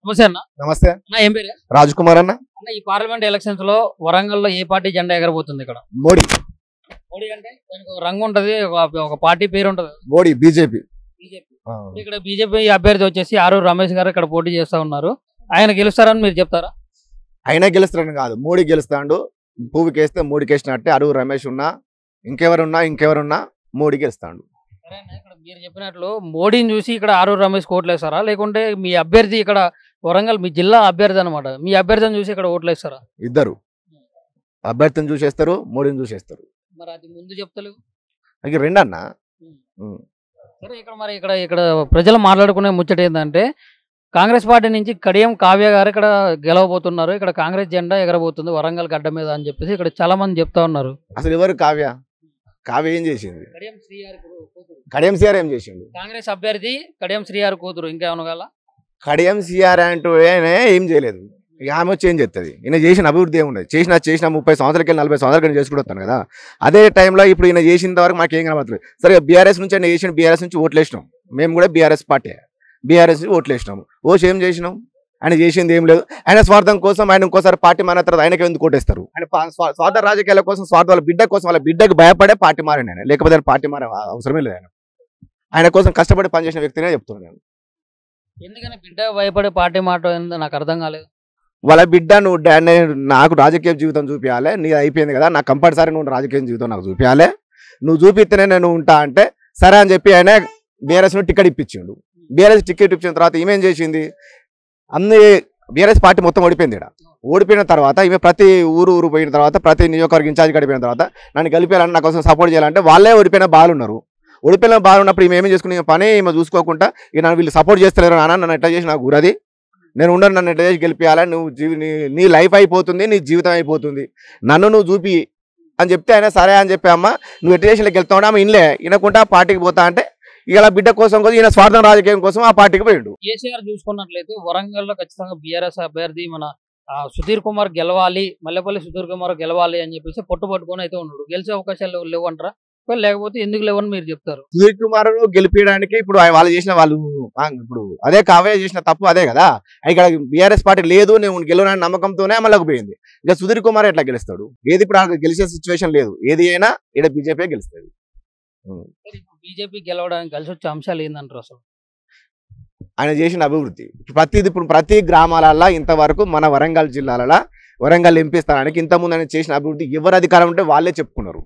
నమస్తే అన్న. నమస్తే అన్న ఏం పేరు? రాజ్ కుమార్ అన్న. అన్న ఈ పార్లమెంట్ ఎలక్షన్స్ లో వరంగల్ లో ఏ పార్టీ జెండా ఎగరబోతుంది ఇక్కడ? మోడీ మోడీ అంటే దానికి ఒక రంగు ఉంటది, ఒక పార్టీ పేరు ఉంటది. మోడీ బీజేపీ. బీజేపీ. ఇక్కడ బీజేపీ అభ్యర్థి వచ్చేసి ఆరూరు రమేష్ గారు ఇక్కడ పోటీ చేస్తా ఉన్నారు. ఆయన గెలుస్తారని మీరు చెప్తారా? అయినా గెలుస్తారని కాదు, మోడీ గెలుస్తాడు. పువ్వుకి వేస్తే మోడీకి వేసినట్టే. అడుగు రమేష్ ఉన్నా ఇంకెవరున్నా మోడీ గెలుస్తాడు. సరే అన్న, ఇక్కడ మీరు చెప్పినట్లు మోడీని చూసి ఇక్కడ ఆరూరు రమేష్ ఓట్లు వేస్తారా, లేకుంటే మీ అభ్యర్థి ఇక్కడ వరంగల్ మీ జిల్లా అభ్యర్థి అనమాట, మీ అభ్యర్థిని చూసి ఇక్కడ ఓట్లు వేస్తారా? ఇద్దరు అభ్యర్థిని చూసేస్తారు, మోడీని చూసేస్తారు. మరి అది ముందు చెప్తలేవు. అది రెండన్న. సరే ఇక్కడ మరి ఇక్కడ ప్రజలు మాట్లాడుకునే ముచ్చట ఏంటంటే కాంగ్రెస్ పార్టీ నుంచి కడియం కావ్య గారు ఇక్కడ గెలవబోతున్నారు, ఇక్కడ కాంగ్రెస్ జెండా ఎగరబోతుంది వరంగల్ గడ్డ మీద అని చెప్పేసి ఇక్కడ చాలా మంది చెప్తా ఉన్నారు. అసలు ఎవరు కావ్య? కావ్య ఏం చేసింది? కడియం శ్రీహారి కూతురు. కడియం సిఆర్ ఏం చేసిండు? కాంగ్రెస్ అభ్యర్థి కడియం శ్రీహారి కూతురు. ఇంకేమన్నా గల కడియం సిఆర్ అంటూ ఏం చేయలేదు. ఇక ఆమె వచ్చి ఏం చేస్తుంది? ఈయన చేసిన అభివృద్ధి ఏముండదు. చేసిన 30 సంవత్సరాలకి 40 సంవత్సరాలకి చేసుకుంటూ వస్తాను కదా. అదే టైంలో ఇప్పుడు ఈయన చేసినంత వరకు మాకు ఏం కనబడుతుంది. సరే బీఆర్ఎస్ నుంచి ఆయన చేసిన, బీఆర్ఎస్ నుంచి ఓట్లు వేసినాం. మేము కూడా బీఆర్ఎస్ పార్టీ, బీఆర్ఎస్ ఓట్లు వేసినాము. ఏం చేసినాం? ఆయన చేసింది ఏం లేదు. ఆయన స్వార్థం కోసం ఆయన ఇంకోసారి పార్టీ మారిన తర్వాత ఆయనకి ఎందుకు కోటేస్తారు? ఆయన స్వార్థ రాజకీయాల కోసం, స్వార్థ వాళ్ళ బిడ్డ కోసం, వాళ్ళ బిడ్డకు భయపడే పార్టీ మారాను ఆయన. లేకపోతే ఆయన పార్టీ మారే అవసరమే లేదు. ఆయన కోసం కష్టపడి పనిచేసిన వ్యక్తినే చెప్తున్నాను నేను. ఎందుకని బిడ్డ భయపడే పార్టీ మాట నాకు అర్థం కాలేదు. వాళ్ళ బిడ్డ నువ్వు నాకు రాజకీయ జీవితం చూపించాలి, నీ అయిపోయింది కదా, నాకు కంపల్సరీ నువ్వు రాజకీయ జీవితం నాకు చూపించాలి, నువ్వు చూపిస్తేనే నేను ఉంటా అంటే సరే అని చెప్పి ఆయన బీఆర్ఎస్ను టికెట్ ఇప్పించిండు. బీఆర్ఎస్ టికెట్ ఇప్పించిన తర్వాత ఈమెం చేసింది? అన్ని బీఆర్ఎస్ పార్టీ మొత్తం ఓడిపోయింది. ఇక్కడ ఓడిపోయిన తర్వాత ఈమె ప్రతి ఊరు పోయిన తర్వాత, ప్రతి నియోజకవర్గ ఇన్ఛార్జ్ గడిపోయిన తర్వాత నన్ను గెలిపేయాలని, నా కోసం సపోర్ట్ చేయాలంటే వాళ్ళే ఓడిపోయిన బాలు ఉన్నారు. ఓడిపోయిన బాలు ఉన్నప్పుడు ఈమె ఏమేం చేసుకుని పని ఈమె చూసుకోకుండా ఇక నన్ను వీళ్ళు సపోర్ట్ చేస్తలేరు నన్ను ఎట్లా చేసి నాకు గురది, నేను ఉండను, నన్ను ఎట్లా చేసి గెలిపించాలని, నువ్వు నీ లైఫ్ అయిపోతుంది, నీ జీవితం అయిపోతుంది, నన్ను నువ్వు చూపి అని చెప్తే ఆయన సరే అని చెప్పి అమ్మ నువ్వు ఎట్లా చేసి గెలుస్తావు ఆమె ఇన్లే వినకుండా పార్టీకి పోతా అంటే ఇలా బిడ్డ కోసం ఈయన స్వార్థం రాజకీయం కోసం ఆ పార్టీకి పోయిండు. కేసీఆర్ చూసుకున్నట్లయితే వరంగల్లో ఖచ్చితంగా బీఆర్ఎస్ అభ్యర్థి మన సుధీర్ కుమార్ గెలవాలి, మల్లెపల్లి సుధీర్ కుమార్ గెలవాలి అని చెప్పేసి పట్టుబట్టుకొని అయితే ఉన్నాడు. గెలిచే అవకాశాలు లేవంటారా? లేకపోతే ఎందుకు లేవని మీరు చెప్తారు? సుధీర్ కుమార్ గెలిపించడానికి ఇప్పుడు వాళ్ళు చేసిన ఇప్పుడు అదే కావ్య చేసిన తప్పు అదే కదా. ఇక్కడ బీఆర్ఎస్ పార్టీ లేదు, నేను గెలవనని నమ్మకంతోనే అమలుకు పోయింది. ఇక సుధీర్ కుమార్ ఎట్లా గెలుస్తాడు? ఏది ఇప్పుడు గెలిచే సిచ్యువేషన్ లేదు. ఏది అయినా ఇక్కడ బీజేపీ గెలుస్తుంది. బీజేపీ గెలవడానికి కలిసి వచ్చే అంశాలు ఏందంటారు అసలు? ఆయన చేసిన అభివృద్ధి ఇప్పుడు ప్రతి గ్రామాలలో ఇంతవరకు మన వరంగల్ జిల్లాలలో వరంగల్ ఎంపీ స్థానానికి ఇంతకుముందు ఆయన చేసిన అభివృద్ధి ఎవరు అధికారం ఉంటే వాళ్ళే చెప్పుకున్నారు.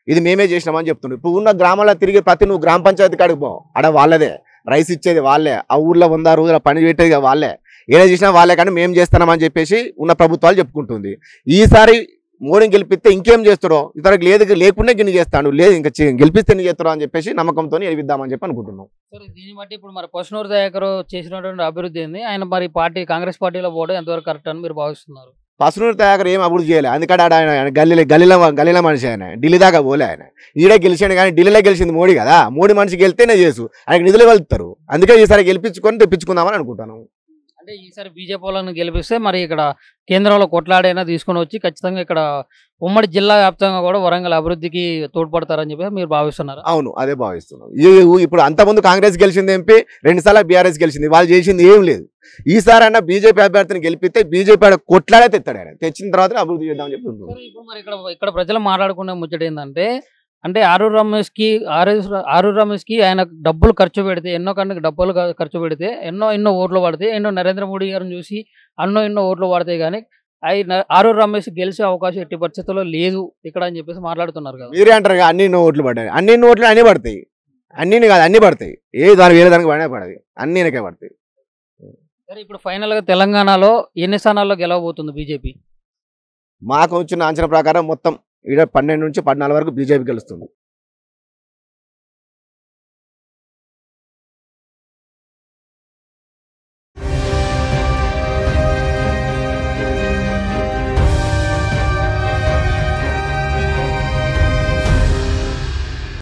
ఇది మేమే చేసినామని చెప్తున్నారు. ఇప్పుడు ఉన్న గ్రామాల్లో తిరిగి నువ్వు గ్రామ పంచాయతీ కాడికి పో, ఆడ వాళ్ళదే, రైస్ ఇచ్చేది వాళ్ళే, ఆ ఊర్లో 100 రోజుల పని పెట్టేది వాళ్ళే, ఏదో చేసినా వాళ్ళే, కానీ మేము చేస్తున్నామని చెప్పేసి ఉన్న ప్రభుత్వాలు చెప్పుకుంటుంది. ఈసారి మోడీని గెలిపిస్తే ఇంకేం చేస్తాడో, ఇతరకు లేకుండా గిన్ని చేస్తాడు, లేదు ఇంకా గెలిపిస్తే ఎన్ని చేస్తాడో అని చెప్పేసి నమ్మకంతో ఎదిద్దామని చెప్పి అనుకుంటున్నాం. సరే, దీన్ని బట్టి ఇప్పుడు మరి పసునూరు దయాకర్ చేసినటువంటి అభివృద్ధి ఏంది, ఆయన మరి కాంగ్రెస్ పార్టీలో పోవడం ఎంతవరకు కరెక్ట్ అని మీరు భావిస్తున్నారు? పసునూరు దయాకర్ ఏం అభివృద్ధి చేయలేదు. అందుకని ఆయన గల్లీల మనిషి, ఆయన ఢిల్లీ దాకా పోలే. ఆయన ఈడే గెలిచాడు, కానీ ఢిల్లీలో గెలిచింది మోడీ కదా. మోడీ మనిషి గెలిస్తేనే చేసు, ఆయనకు నిధులు వెళ్తారు. అందుకే ఈసారి తెప్పించుకుందామని అనుకుంటాను. అంటే ఈసారి బీజేపీ వాళ్ళని గెలిపిస్తే మరి ఇక్కడ కేంద్రంలో కొట్లాడైనా తీసుకొని వచ్చి ఖచ్చితంగా ఇక్కడ ఉమ్మడి జిల్లా వ్యాప్తంగా కూడా వరంగల్ అభివృద్ధికి తోడ్పడతారని చెప్పి మీరు భావిస్తున్నారు? అవును, అదే భావిస్తున్నాం. ఇప్పుడు అంతకుముందు కాంగ్రెస్ గెలిచింది ఎంపీ, 2 సార్లు బీఆర్ఎస్ గెలిచింది, వాళ్ళు చేసింది ఏం లేదు. ఈసారి అన్న బీజేపీ అభ్యర్థిని గెలిపిస్తే బీజేపీ కొట్లాడే తెస్తాడు. ఆయన తెచ్చిన తర్వాత అభివృద్ధి చేద్దామని చెప్పి. ఇప్పుడు మరి ఇక్కడ ప్రజలు మాట్లాడుకునే ముచ్చట ఏంటంటే, అంటే ఆరూరు రమేష్ కి ఆయన డబ్బులు ఖర్చు పెడితే, ఎన్నో కన్నా డబ్బులు ఖర్చు పెడితే ఎన్నో ఓట్లు పడతాయి, నరేంద్ర మోడీ గారిని చూసి ఎన్నో ఓట్లు పడతాయి, కానీ ఆరూరు రమేష్ గెలిచే అవకాశం ఎట్టి పరిస్థితుల్లో లేదు ఇక్కడ అని చెప్పేసి మాట్లాడుతున్నారు కదా. మీరే అంటారు అన్ని ఓట్లు పడ్డాయి, అన్ని ఓట్లు అన్ని పడతాయి, అన్ని కాదు అన్ని పడతాయి, వేరే దానికి పడే పడదు, అన్నికే పడతాయి. సరే, ఇప్పుడు ఫైనల్ గా తెలంగాణలో ఎన్ని స్థానాల్లో గెలవబోతుంది బీజేపీ? మాకు వచ్చిన అంచనా ప్రకారం మొత్తం 12 నుంచి 14 వరకు బీజేపీ గెలుస్తుంది.